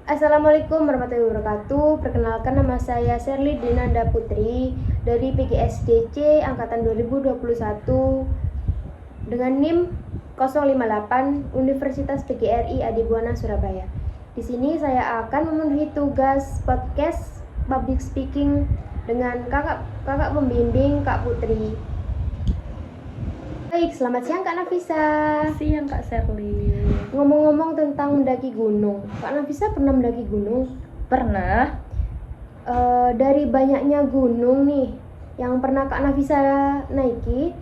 Assalamualaikum warahmatullahi wabarakatuh. Perkenalkan, nama saya Sherly Dinanda Putri dari PGSDC angkatan 2021 dengan NIM 058 Universitas PGRI Adibuana Surabaya. Di sini saya akan memenuhi tugas podcast public speaking dengan kakak pembimbing Kak Putri. Baik, selamat siang Kak Nafisa. Siang Kak Sherly. Ngomong-ngomong tentang mendaki gunung, Kak Nafisa pernah mendaki gunung? Pernah. Dari banyaknya gunung nih yang pernah Kak Nafisa naiki,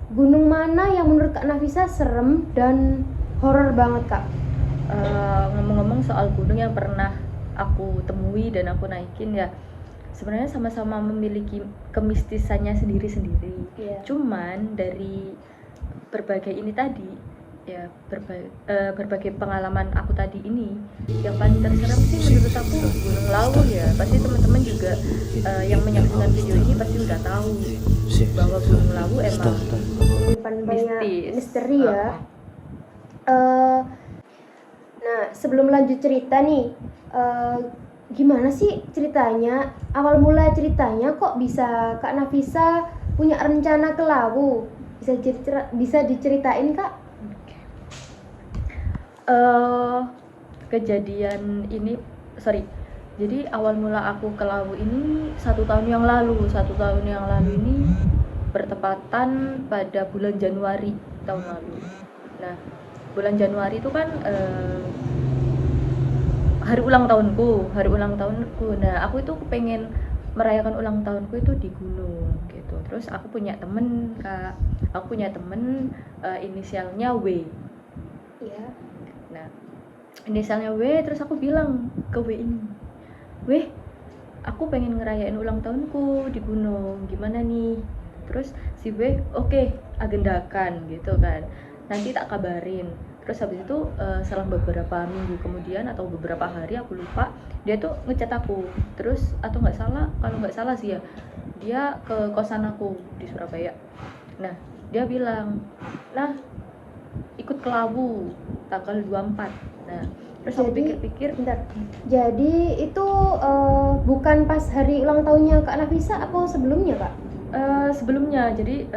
gunung mana yang menurut Kak Nafisa serem dan horor banget Kak? Ngomong-ngomong soal gunung yang pernah aku temui dan aku naikin ya, sebenarnya sama-sama memiliki kemistisannya sendiri-sendiri. Iya. Cuman dari berbagai ini tadi ya, berbagai pengalaman aku tadi ini, yang paling terseram sih menurut aku Gunung Lawu ya. Pasti teman-teman juga yang menyaksikan video ini pasti udah tahu bahwa Gunung Lawu emang Banyak mistis. misteri ya. Nah, sebelum lanjut cerita nih, gimana sih ceritanya? Awal mula ceritanya kok bisa Kak Nafisa punya rencana ke Lawu? Bisa diceritain Kak? Kejadian ini, jadi awal mula aku ke Lawu ini 1 tahun yang lalu. 1 tahun yang lalu ini bertepatan pada bulan Januari tahun lalu. Nah, bulan Januari itu kan hari ulang tahunku. Nah, aku itu pengen merayakan ulang tahunku itu di gunung gitu. Terus aku punya temen Kak, inisialnya W. Iya. Nah, inisialnya W, terus aku bilang ke W ini, W, aku pengen ngerayain ulang tahunku di gunung, gimana nih? Terus si W, oke, agendakan gitu kan, nanti tak kabarin. Terus habis itu selang beberapa minggu kemudian atau beberapa hari, aku lupa, dia tuh ngechat aku. Terus atau kalau nggak salah sih ya, dia ke kosan aku di Surabaya. Nah, dia bilang, nah ikut ke Lawu tanggal 24. Nah, terus aku pikir-pikir, bentar. Jadi itu bukan pas hari ulang tahunnya Kak Nafisa atau sebelumnya Kak? Sebelumnya. Jadi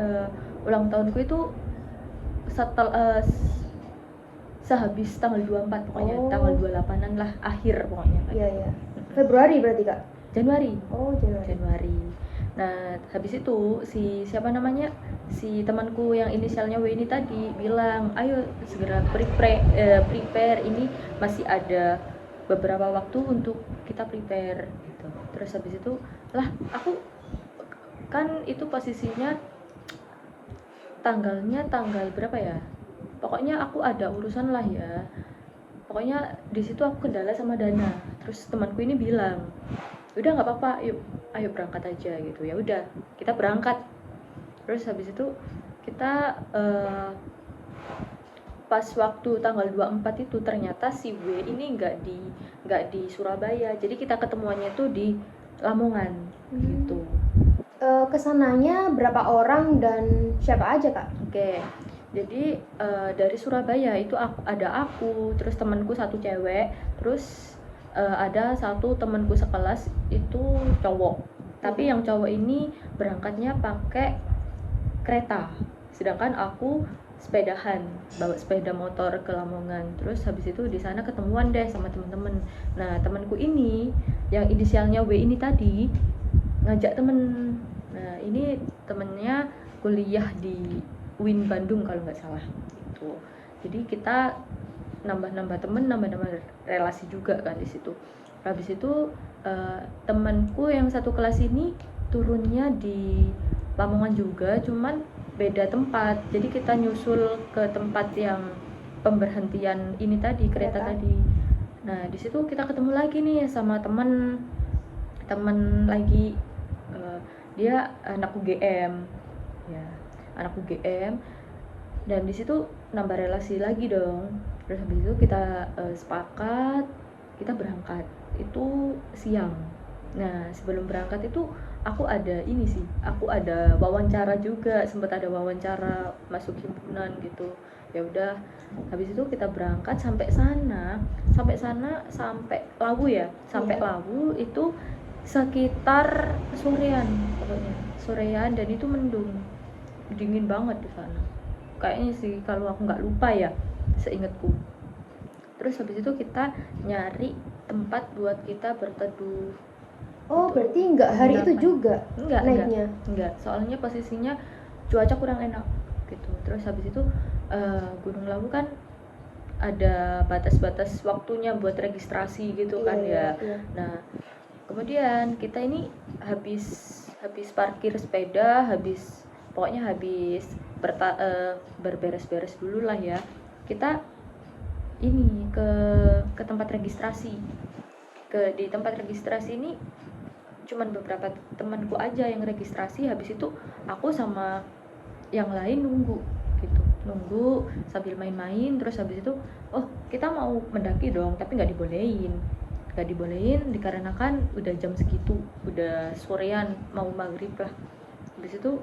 ulang tahunku itu setelah sehabis tanggal 24 pokoknya. Tanggal 28-an lah, akhir pokoknya. Iya. Februari berarti Kak? Januari. Oh, Januari. Nah, habis itu si temanku yang inisialnya W ini tadi bilang, ayo segera prepare, ini masih ada beberapa waktu untuk kita prepare gitu. Terus habis itu lah, aku kan itu posisinya tanggal berapa ya, pokoknya aku ada urusan lah ya, pokoknya di situ aku kendala sama dana. Terus temanku ini bilang, udah nggak apa-apa, ayo berangkat aja gitu. Ya udah, kita berangkat. Terus habis itu kita pas waktu tanggal 24 itu ternyata si W ini nggak di Surabaya, jadi kita ketemuannya tuh di Lamongan gitu. Kesananya berapa orang dan siapa aja Kak? Oke. Jadi dari Surabaya itu ada aku, terus temanku satu cewek, terus ada satu temanku sekelas itu cowok. Tapi yang cowok ini berangkatnya pakai kereta, sedangkan aku sepedahan, bawa sepeda motor ke Lamongan. Terus habis itu di sana ketemuan deh sama temen-temen. Nah, temanku ini yang inisialnya W ini tadi ngajak temen. Nah, ini temennya kuliah di UIN Bandung kalau nggak salah gitu. Jadi kita nambah temen, nambah relasi juga kan di situ. Habis itu temanku yang satu kelas ini turunnya di Lamongan juga, cuman beda tempat. Jadi kita nyusul ke tempat yang pemberhentian ini tadi, kereta tadi. Nah, di situ kita ketemu lagi nih sama temen lagi, dia anak UGM ya, dan di situ nambah relasi lagi dong. Terus habis itu kita sepakat kita berangkat itu siang. Nah, sebelum berangkat itu aku ada wawancara juga, sempat ada wawancara masuk himpunan gitu. Ya udah, habis itu kita berangkat sampai Lawu ya, sampai Iya. Lawu itu sekitar sorean dan itu mendung, dingin banget di sana kayaknya sih, kalau aku nggak lupa ya, seingatku. Terus habis itu kita nyari tempat buat kita berteduh. Oh, Itu berarti nggak hari itu penginapan. juga naiknya? Enggak, soalnya posisinya cuaca kurang enak gitu. Terus habis itu Gunung Lawu kan ada batas-batas waktunya buat registrasi gitu kan ya. Iya. Nah, kemudian kita ini habis parkir sepeda, habis berberes-beres dulu lah ya. Kita ini ke tempat registrasi. Di tempat registrasi ini cuman beberapa temanku aja yang registrasi, habis itu aku sama yang lain nunggu sambil main-main. Terus habis itu kita mau mendaki dong, tapi nggak dibolehin dikarenakan udah jam segitu, udah sorean mau maghrib lah. Habis itu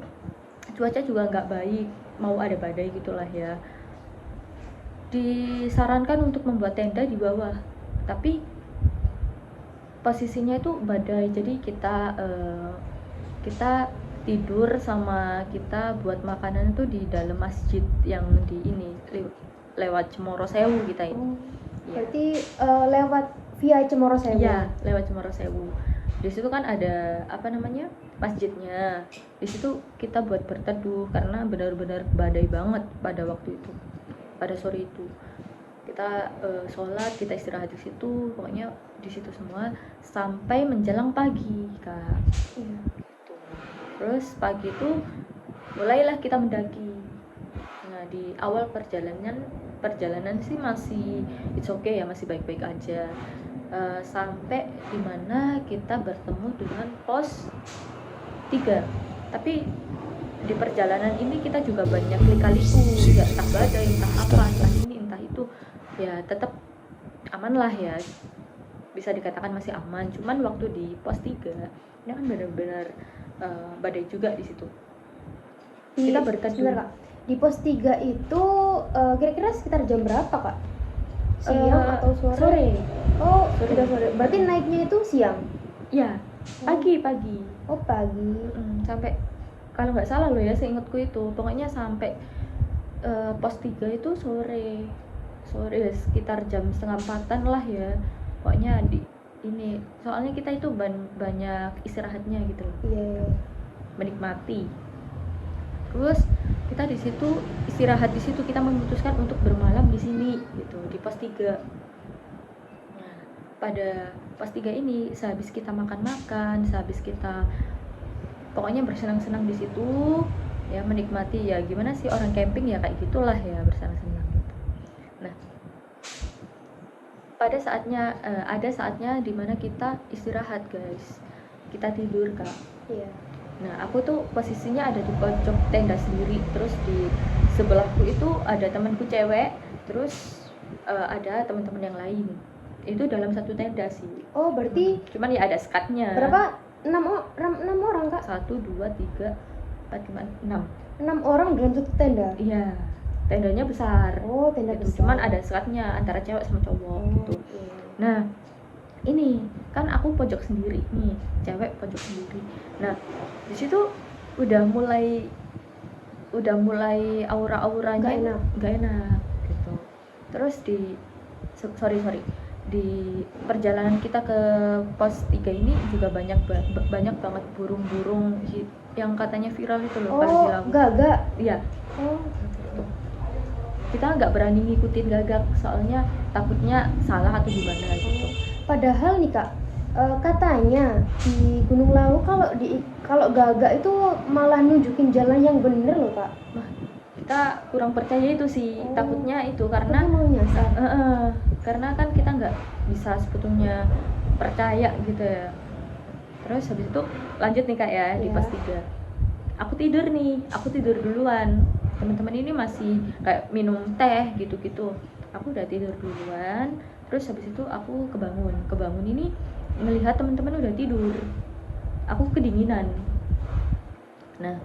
cuaca juga nggak baik, mau ada badai gitulah ya. Disarankan untuk membuat tenda di bawah, tapi posisinya itu badai, jadi kita tidur sama kita buat makanan itu di dalam masjid yang di ini lewat Cemoro Sewu kita ini. Berarti lewat via Cemoro Sewu. Iya, lewat Cemoro Sewu. Di situ kan ada masjidnya. Di situ kita buat berteduh karena benar-benar badai banget pada waktu itu, pada sore itu. Kita sholat, kita istirahat di situ, pokoknya di situ semua sampai menjelang pagi, Kak. Iya. Gitu. Terus pagi itu mulailah kita mendaki. Nah, di awal perjalanan sih masih it's okay ya, masih baik-baik aja. Sampai dimana kita bertemu dengan pos 3. Tapi di perjalanan ini kita juga banyak lika-liku, ya entah badai, entah apa, entah ini, entah itu. Ya tetap aman lah ya, bisa dikatakan masih aman. Cuman waktu di pos 3 ini kan benar-benar badai juga di situ. Kita berteduh. Sebentar, Kak. Di pos 3 itu kira-kira sekitar jam berapa, Kak? Siang atau sore? Sore. Oh, Sore. udah sore. Berarti naiknya itu siang? Ya, pagi. Oh, pagi. Sampai, kalau nggak salah loh ya, seingatku itu pokoknya sampai pos 3 itu sore sekitar jam 3:30 lah ya. Pokoknya ini soalnya kita itu banyak istirahatnya gitu loh. Iya. Menikmati. Terus kita di situ istirahat, di situ kita memutuskan untuk bermalam di sini gitu, di pos 3. Nah, pada pos 3 ini sehabis kita makan-makan, sehabis kita pokoknya bersenang-senang di situ ya, menikmati ya, gimana sih orang camping ya, kayak gitulah ya, bersenang-senang gitu. Nah, ada saatnya dimana kita istirahat, guys. Kita tidur, Kak. Iya. Nah, aku tuh posisinya ada di pojok tenda sendiri. Terus di sebelahku itu ada temanku cewek. Terus ada teman-teman yang lain. Itu dalam satu tenda sih. Oh, berarti cuman ya ada sekatnya. berapa? 6 orang, Kak? 1, 2, 3, 4, 5, 6. 6 orang dalam satu tenda? Iya, tendanya besar. Oh, tenda gitu. besar. Cuman ada sekatnya antara cewek sama cowok gitu. Iya. Nah, ini kan aku pojok sendiri nih, cewek pojok sendiri. Nah, di situ udah mulai aura-auranya nggak enak gitu. Terus di perjalanan kita ke pos 3 ini juga banyak banget burung-burung yang katanya viral itu loh, kalau di Lawu. Gagak. Iya. Oh, gitu. Kita nggak berani ngikutin gagak, soalnya takutnya salah atau gimana gitu. Padahal nih, Kak, katanya di Gunung Lawu kalau gagak itu malah nunjukin jalan yang bener loh, Kak. Kita kurang percaya itu sih. Takutnya itu karena mau nyasar. Karena kan kita nggak bisa sebetulnya percaya gitu ya. Terus habis itu lanjut nih, Kak, ya, di pos 3. Aku tidur duluan. Teman-teman ini masih kayak minum teh gitu-gitu. Aku udah tidur duluan. Terus habis itu aku kebangun ini ngelihat teman-teman udah tidur. aku kedinginan. Nah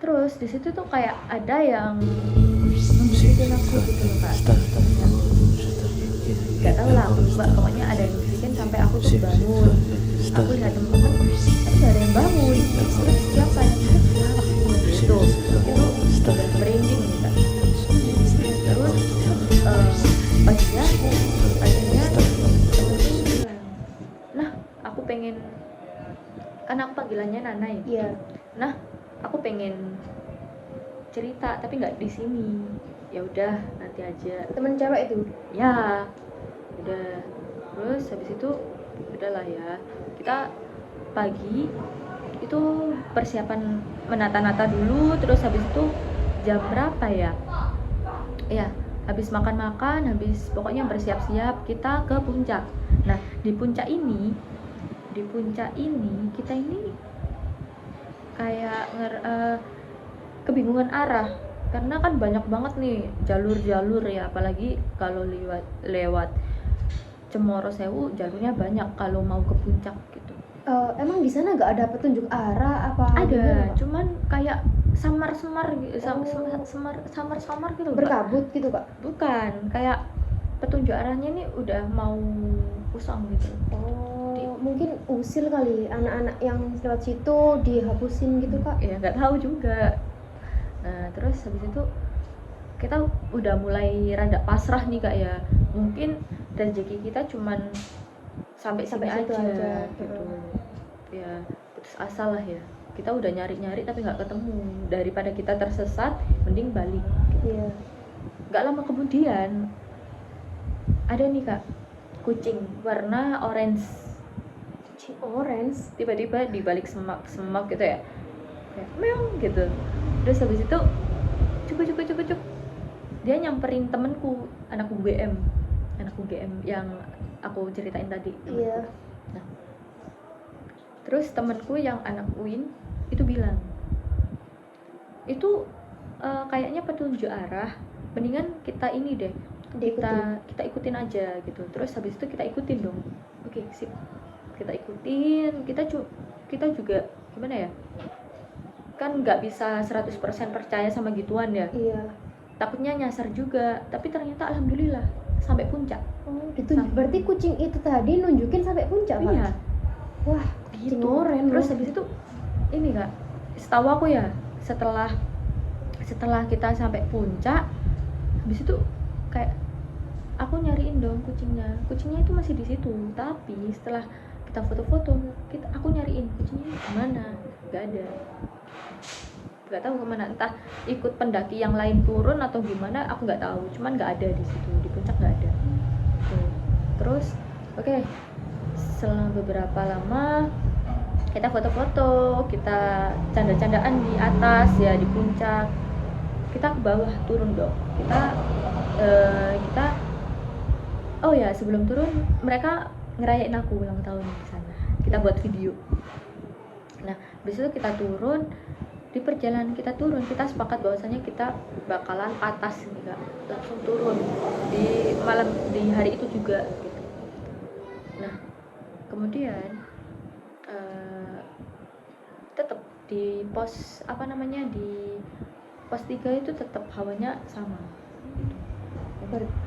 terus di situ tuh kayak ada yang membisikin aku gitu loh kak. Gak tau lah aku lupa, pokoknya ada yang membisikin sampai aku tuh bangun. Aku lihat temen-temen tapi gak ada yang bangun. Terus siapa yang itu udah merinding nih kak. Terus paginya temen-temen bilang, nah aku pengen, kan aku panggilannya Nanai. Iya. Nah aku pengen cerita tapi nggak di sini. Ya udah nanti aja. Temen cewek itu. Ya udah. Terus habis itu udahlah ya. Kita pagi itu persiapan menata-nata dulu. Terus habis itu jam berapa ya? Ya habis makan-makan, habis pokoknya bersiap-siap kita ke puncak. Nah di puncak ini kita ini kayak kebingungan arah karena kan banyak banget nih jalur-jalur ya, apalagi kalau lewat Cemoro Sewu jalurnya banyak kalau mau ke puncak gitu. Emang di sana nggak ada petunjuk arah apa? Ada, gimana, Kak? cuman kayak samar-samar gitu, samar-samar gitu. Berkabut gitu kak? Bukan, kayak petunjuk arahnya nih udah mau usang gitu. Mungkin usil kali, anak-anak yang lewat situ dihapusin gitu kak? Ya nggak tahu juga. Nah terus habis itu kita udah mulai rada pasrah nih kak ya, mungkin rezeki kita cuman sampai sini situ aja gitu. Ya putus asa lah ya, kita udah nyari-nyari tapi nggak ketemu, daripada kita tersesat mending balik gitu. Iya. Nggak lama kemudian ada nih kak kucing warna orange tiba-tiba di balik semak gitu ya, kayak meong gitu. Terus habis itu cuk dia nyamperin temenku, anak UGM yang aku ceritain tadi. Iya. Nah terus temenku yang anak UIN itu bilang itu kayaknya petunjuk arah, mendingan kita ini deh, kita ikutin aja gitu. Terus habis itu kita ikutin dong. Oke, sip, kita ikutin. Kita juga gimana ya, kan nggak bisa 100% percaya sama gituan ya. Iya. Takutnya nyasar juga, tapi ternyata alhamdulillah sampai puncak. Berarti kucing itu tadi nunjukin sampai puncak kan? Iya. Wah, kucing oren. Terus habis itu ini kak, setahu aku ya, setelah kita sampai puncak, habis itu kayak aku nyariin dong kucingnya itu masih di situ. Tapi setelah kita foto-foto, aku nyariin kucingnya kemana, nggak ada, nggak tahu kemana, entah ikut pendaki yang lain turun atau gimana, aku nggak tahu. Cuman nggak ada di situ, di puncak nggak ada. Terus oke, selang beberapa lama kita foto-foto, kita canda-candaan di atas ya, di puncak. Kita ke bawah turun dong. Kita oh ya, sebelum turun mereka ngerayain aku ulang tahun di sana. Kita buat video. Nah, habis itu kita turun. Di perjalanan kita turun, kita sepakat bahwasanya kita bakalan atas nih kak, langsung turun di malam, di hari itu juga gitu. Nah, kemudian tetap di pos di pos 3 itu tetap hawanya sama gitu.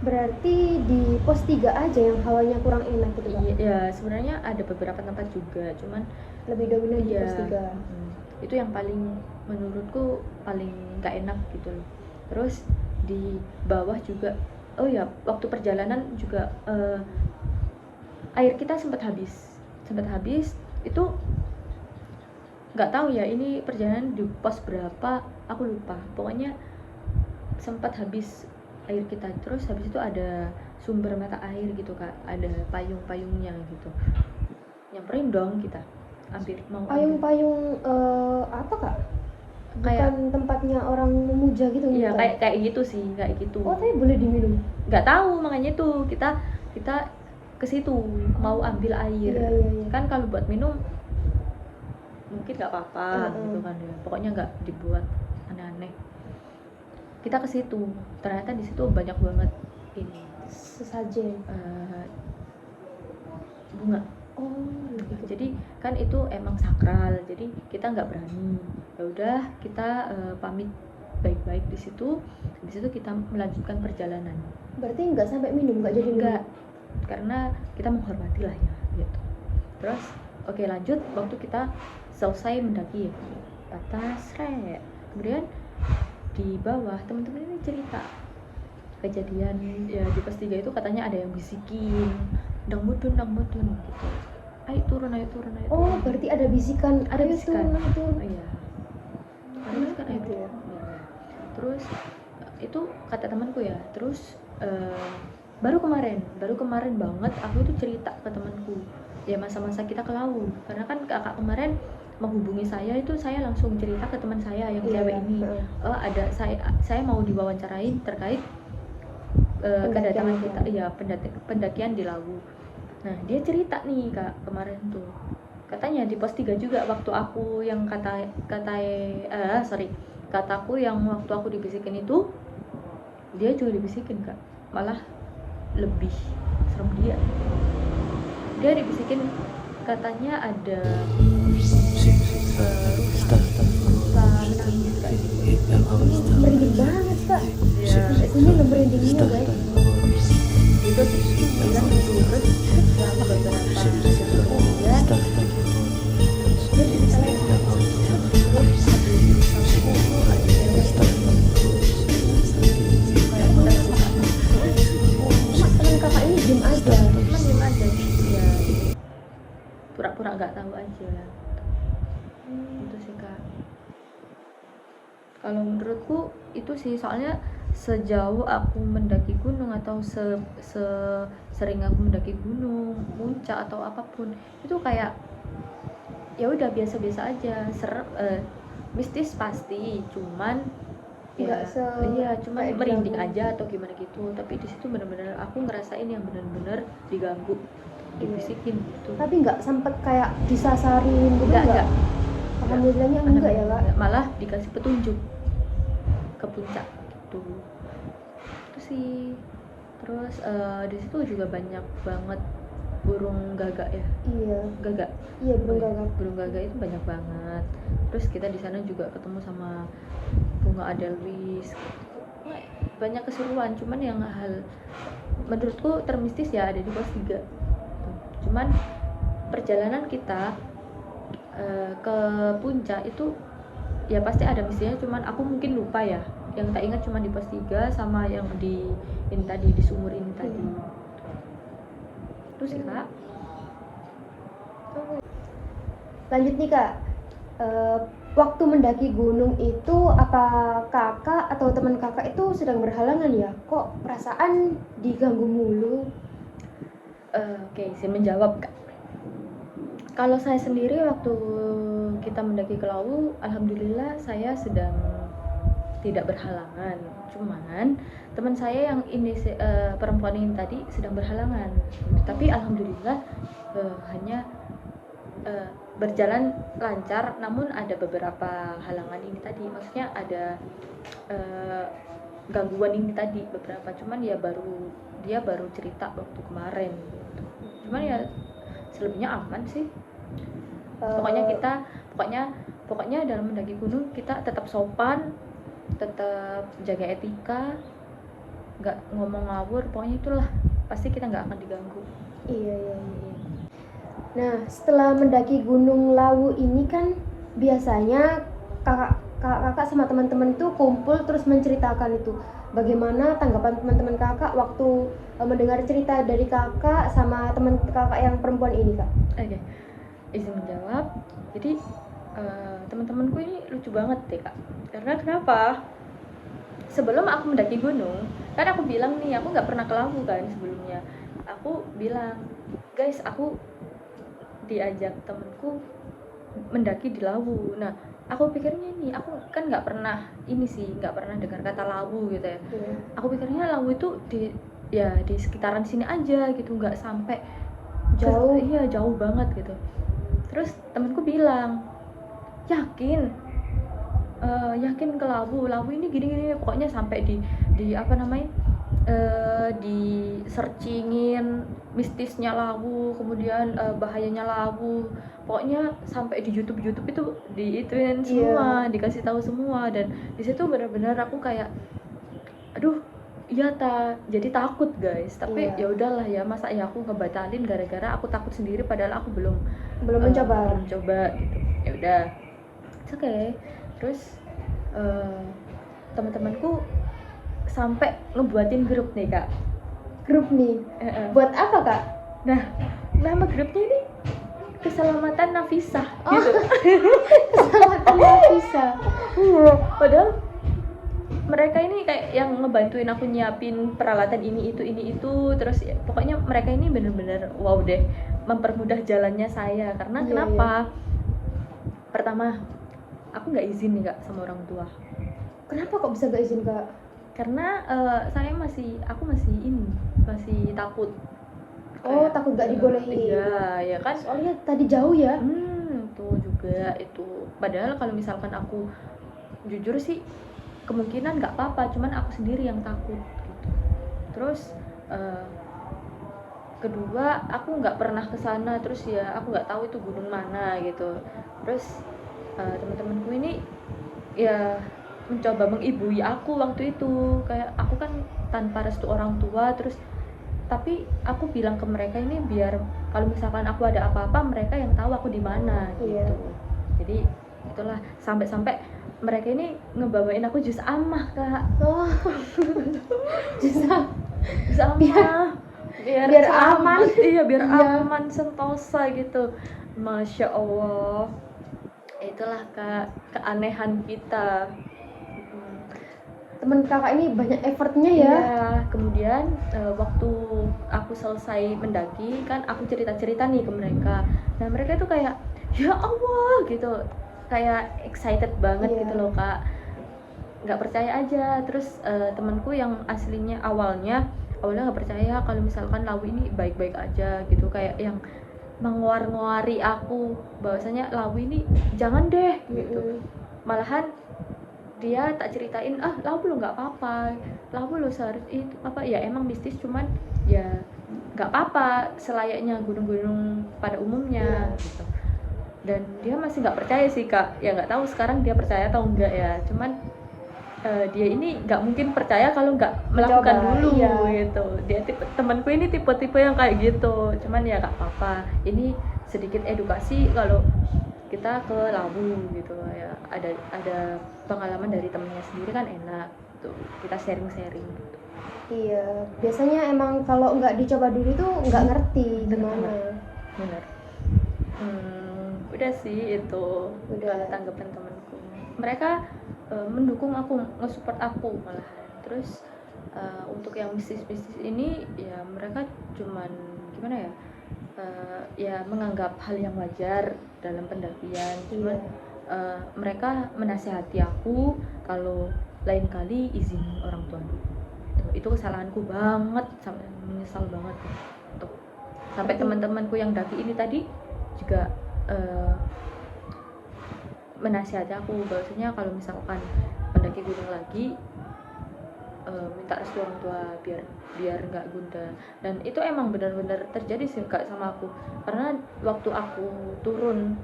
Berarti di pos 3 aja yang hawanya kurang enak gitu kan? Iya, sebenarnya ada beberapa tempat juga, cuman lebih dominan di pos 3. Itu yang paling, menurutku paling gak enak gitu loh. Terus di bawah juga, oh ya, waktu perjalanan juga air kita sempat habis itu. Nggak tahu ya ini perjalanan di pos berapa, aku lupa. Pokoknya sempat habis air kita. Terus habis itu ada sumber mata air gitu kak, ada payung-payungnya gitu. Nyamperin dong kita, mau payung-payung apa kak? Bukan kayak tempatnya orang memuja gitu? Iya, kayak gitu sih, kayak gitu. Oh, tapi boleh diminum? Nggak tahu, makanya tuh kita ke situ mau ambil air. Iya. Kan kalau buat minum mungkin nggak apa-apa gitu kan ya, pokoknya nggak dibuat aneh-aneh. Kita ke situ, ternyata di situ banyak banget ini sesajen, bunga. Jadi kan itu emang sakral, jadi kita nggak berani. Ya udah kita pamit baik-baik di situ. Di situ kita melanjutkan perjalanan. Berarti nggak sampai minum, nggak jadi minum? Enggak, karena kita menghormati lah ya gitu. Terus oke lanjut, waktu kita selesai mendaki atas kemudian di bawah teman-teman ini cerita kejadian ya di pos 3 itu katanya ada yang bisikin dang mudun gitu, ayo turun. Oh, berarti ada bisikan, Ada ayo bisikan. turun. Oh iya, ada bisikan ayo Gitu ya. turun. Iya. Terus itu kata temanku ya. Terus baru kemarin banget aku itu cerita ke temanku ya masa-masa kita ke Lawu, karena kan kakak kemarin menghubungi saya itu saya langsung cerita ke teman saya yang Iya, cewek ini. Ada saya mau diwawancarain terkait kedatangan kita, iya pendakian di Lawu. Nah dia cerita nih kak kemarin tuh, katanya di pos 3 juga waktu aku yang kataku yang waktu aku dibisikin itu, dia juga dibisikin kak, malah lebih serem dia dibisikin katanya ada rusa menangis kak. Merinding banget kak. Ya, Sini lo merindingnya guys. itu bilang turun selama beberapa kemudian dia cerita lagi. Teman kakak ini diem aja. Cuman diem aja ya, pura-pura nggak tahu aja. Itu sih kak, kalau menurutku itu sih, soalnya sejauh aku mendaki gunung atau sering aku mendaki gunung, puncak atau apapun itu kayak ya udah biasa-biasa aja, mistis pasti, cuman ya iya cuman kayak merinding diganggu. aja atau gimana gitu. Tapi di situ benar-benar aku ngerasain yang benar-benar diganggu, dibisikin gitu. Tapi nggak sempet kayak disasarin gitu Enggak. Alhamdulillahnya enggak ya kak. Malah dikasih petunjuk ke puncak gitu. Itu sih. Terus di situ juga banyak banget burung gagak ya. Iya. Gagak. Iya burung gagak. Burung gagak itu banyak banget. Terus kita di sana juga ketemu sama bunga adelwis. Banyak keseruan, cuman yang hal menurutku termistis ya ada di pos 3. Cuman perjalanan kita ke puncak itu ya pasti ada misinya, cuman aku mungkin lupa ya. Yang tak ingat cuma di pos 3 sama yang di ini tadi, di sumur ini tadi. Terus sih kak. Lanjut nih kak. Waktu mendaki gunung itu apa kakak atau teman kakak itu sedang berhalangan ya? Kok perasaan diganggu mulu? Oke, saya menjawab kak. Kalau saya sendiri waktu kita mendaki ke Lawu, alhamdulillah saya sedang tidak berhalangan. Cuman teman saya yang ini perempuan ini tadi sedang berhalangan. Tapi alhamdulillah hanya berjalan lancar, namun ada beberapa halangan ini tadi. Maksudnya ada gangguan ini tadi beberapa. Cuman ya dia baru cerita waktu kemarin. Cuman ya selebihnya aman sih. Pokoknya dalam mendaki gunung kita tetap sopan, tetap jaga etika, nggak ngomong ngawur, pokoknya itulah pasti kita nggak akan diganggu. Iya. Nah setelah mendaki Gunung Lawu ini kan biasanya kakak sama teman-teman tuh kumpul terus menceritakan itu. Bagaimana tanggapan teman-teman kakak waktu mendengar cerita dari kakak sama teman kakak yang perempuan ini kak? Oke. Izin menjawab. Jadi teman-temanku ini lucu banget deh kak. Karena kenapa? Sebelum aku mendaki gunung, kan aku bilang nih aku nggak pernah ke Lawu kan sebelumnya. Aku bilang, guys, aku diajak temanku mendaki di Lawu. Nah, aku pikirnya nih, aku kan nggak pernah dengar kata Lawu gitu ya. Aku pikirnya Lawu itu di sekitaran sini aja gitu, nggak sampai Jauh. Iya jauh banget gitu. Terus temanku bilang, yakin ke Lawu ini gini-gini, pokoknya sampai di apa namanya di searchingin mistisnya lawu, kemudian bahayanya lawu, pokoknya sampai di YouTube itu diituin semua, dikasih tahu semua. Dan di situ benar-benar aku kayak aduh iya jadi takut guys, tapi ya udahlah ya, masa ya aku ngebatalin gara-gara aku takut sendiri padahal aku belum mencoba gitu. Ya udah, oke. Terus teman-temanku sampai ngebuatin grup nih kak. Buat apa kak? Nah, nama grupnya ini Keselamatan Nafisah gitu. Keselamatan Nafisah. Padahal mereka ini kayak yang ngebantuin aku nyiapin peralatan ini itu, terus ya, pokoknya mereka ini bener-bener wow deh, mempermudah jalannya saya. Karena kenapa? Pertama, aku nggak izin nih kak sama orang tua. Kenapa kok bisa nggak izin kak? Karena aku masih takut. Takut nggak dibolehin. Iya, ya kan. Soalnya tadi jauh ya. Tuh juga itu. Padahal kalau misalkan aku jujur sih kemungkinan nggak apa-apa, cuman aku sendiri yang takut gitu. Terus kedua, aku nggak pernah kesana, terus ya aku nggak tahu itu gunung mana gitu. Terus teman-temanku ini ya mencoba mengibui aku waktu itu, kayak aku kan tanpa restu orang tua, terus tapi aku bilang ke mereka ini biar kalau misalkan aku ada apa-apa mereka yang tahu aku di mana gitu. Jadi itulah, sampai mereka ini ngebawain aku jus amah kak. Jus amah biar aman. Iya, biar aman sentosa gitu. Masya Allah, itulah kak keanehan kita. Temen kakak ini banyak effortnya ya. Kemudian waktu aku selesai mendaki kan aku cerita nih ke mereka. Nah mereka tuh kayak ya Allah gitu, kayak excited banget gitu loh kak, nggak percaya aja. Terus temanku yang aslinya awalnya nggak percaya kalau misalkan lawu ini baik-baik aja gitu, kayak yang menguar-nguari aku bahwasanya lawu ini jangan deh gitu. Malahan dia tak ceritain, lawu lo nggak apa-apa, lawu lo seharus itu apa ya, emang mistis cuman ya nggak apa-apa selayaknya gunung-gunung pada umumnya gitu. Dan dia masih nggak percaya sih kak, ya nggak tahu sekarang dia percaya atau enggak ya, cuman dia ini nggak mungkin percaya kalau nggak melakukan dulu gitu. Dia temanku ini tipe-tipe yang kayak gitu, cuman ya nggak apa-apa, ini sedikit edukasi kalau kita ke Lawu gitu ya, ada pengalaman dari temennya sendiri kan enak tuh, kita sharing-sharing gitu. Iya, biasanya emang kalau nggak dicoba dulu tuh nggak ngerti gimana. Bener. Udah sih itu tanggapan temanku. Mereka mendukung aku, nge-support aku malah. Terus untuk yang mistis-mistis ini ya mereka cuman gimana ya, ya menganggap hal yang wajar dalam pendakian. Cuman mereka menasihati aku kalau lain kali izin orang tua dulu. Itu kesalahanku banget, sampai menyesal banget tuh. Sampai teman-temanku yang daki ini tadi juga menasihati aku bahwasanya kalau misalkan mendaki gunung lagi minta restu orang tua biar nggak gundah. Dan itu emang benar-benar terjadi sih kak sama aku, karena waktu aku turun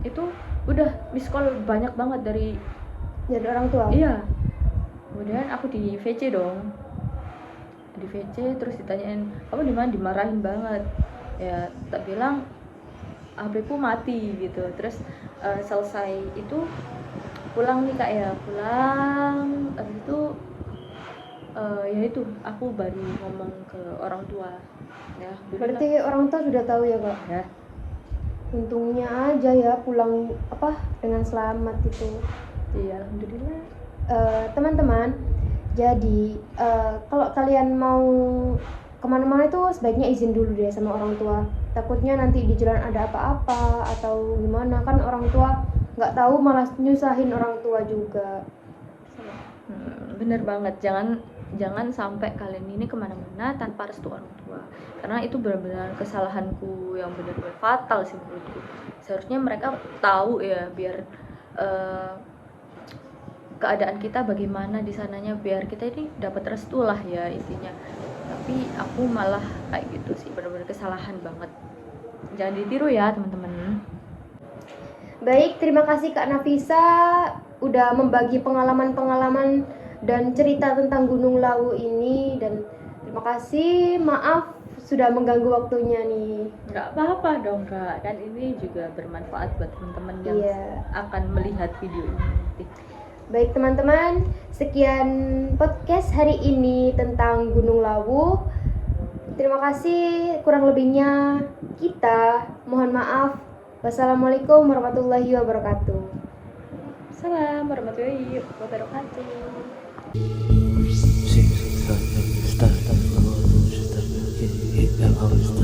itu udah miss call banyak banget dari orang tua. Iya, kemudian aku di VC dong, di VC terus ditanyain kamu di mana, dimarahin banget ya, tak bilang HP ku mati gitu. Terus selesai itu pulang nih kak ya, pulang habis itu ya itu aku baru ngomong ke orang tua ya. Berarti orang tua sudah tahu ya kak ya? Untungnya aja ya pulang dengan selamat itu. Iya, alhamdulillah. Teman-teman, jadi kalau kalian mau kemana-mana itu sebaiknya izin dulu deh sama orang tua. Takutnya nanti di jalan ada apa-apa atau gimana, kan orang tua nggak tahu malah nyusahin orang tua juga. Bener banget, jangan sampai kalian ini kemana-mana tanpa restu orang tua, karena itu benar-benar kesalahanku yang benar-benar fatal sih menurutku. Seharusnya mereka tahu ya, biar keadaan kita bagaimana di sananya biar kita ini dapat restu lah ya intinya. Tapi aku malah kayak gitu sih, benar-benar kesalahan banget. Jangan ditiru ya teman-teman. Baik, terima kasih Kak Nafisa udah membagi pengalaman-pengalaman dan cerita tentang Gunung Lawu ini, dan terima kasih, maaf sudah mengganggu waktunya nih. Nggak apa-apa dong Kak, kan ini juga bermanfaat buat teman-teman yang Iya. akan melihat video ini nanti. Baik teman-teman, sekian podcast hari ini tentang Gunung Lawu. Terima kasih, kurang lebihnya kita mohon maaf. Wassalamualaikum warahmatullahi wabarakatuh. Salam warahmatullahi wabarakatuh. Start, start, start, start, start, start, start, start, start, start, start, start, start, start,